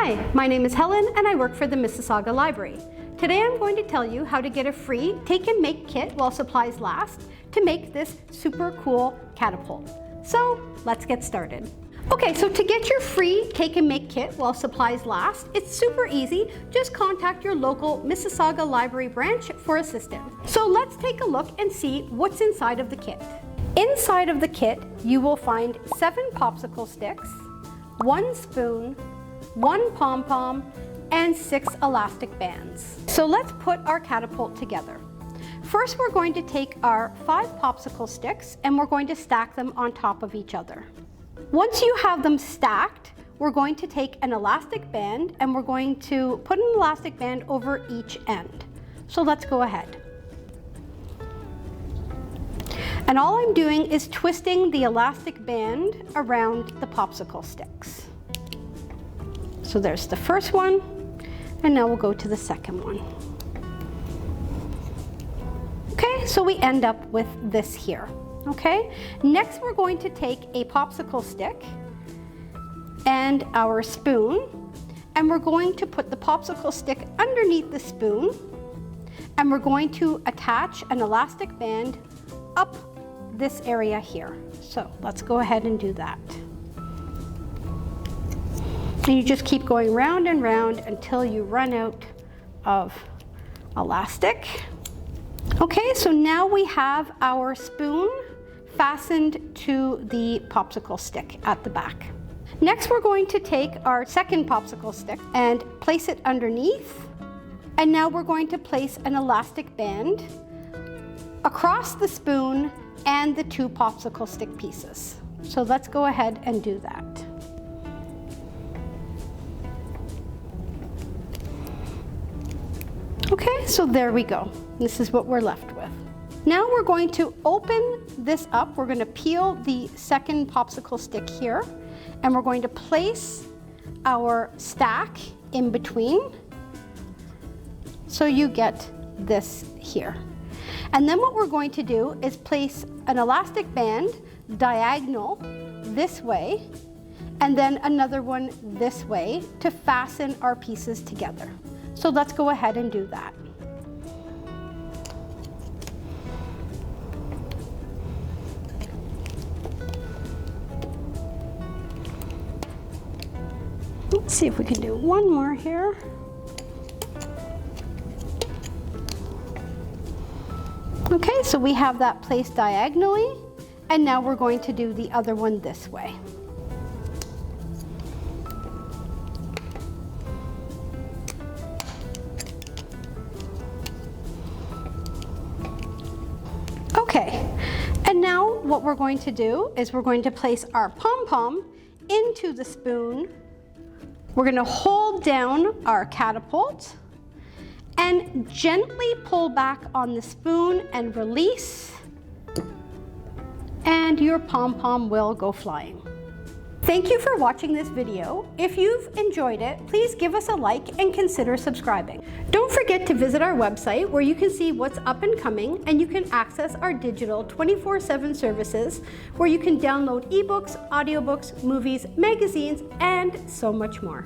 Hi, my name is Helen and I work for the Mississauga Library. Today I'm going to tell you how to get a free take and make kit while supplies last to make this super cool catapult. So let's get started. Okay, so to get your free take and make kit while supplies last, it's super easy. Just contact your local Mississauga Library branch for assistance. So let's take a look and see what's inside of the kit. Inside of the kit, you will find 7 popsicle sticks, 1 spoon, 1 pom-pom, and 6 elastic bands. So let's put our catapult together. First, we're going to take our 5 popsicle sticks and we're going to stack them on top of each other. Once you have them stacked, we're going to take an elastic band and we're going to put an elastic band over each end. So let's go ahead. And all I'm doing is twisting the elastic band around the popsicle sticks. So there's the first one, and now we'll go to the second one. Okay, so we end up with this here. Okay, next we're going to take a popsicle stick and our spoon, and we're going to put the popsicle stick underneath the spoon, and we're going to attach an elastic band up this area here. So let's go ahead and do that. And you just keep going round and round until you run out of elastic. Okay, so now we have our spoon fastened to the popsicle stick at the back. Next, we're going to take our second popsicle stick and place it underneath. And now we're going to place an elastic band across the spoon and the 2 popsicle stick pieces. So let's go ahead and do that. Okay, so there we go. This is what we're left with. Now we're going to open this up. We're going to peel the second popsicle stick here, and we're going to place our stack in between. So you get this here. And then what we're going to do is place an elastic band diagonal this way, and then another one this way to fasten our pieces together. So let's go ahead and do that. Let's see if we can do one more here. Okay, so we have that placed diagonally, and now we're going to do the other one this way. Okay, and now what we're going to do is we're going to place our pom-pom into the spoon. We're going to hold down our catapult and gently pull back on the spoon and release, and your pom-pom will go flying. Thank you for watching this video. If you've enjoyed it, please give us a like and consider subscribing. Don't forget to visit our website where you can see what's up and coming, and you can access our digital 24/7 services where you can download ebooks, audiobooks, movies, magazines, and so much more.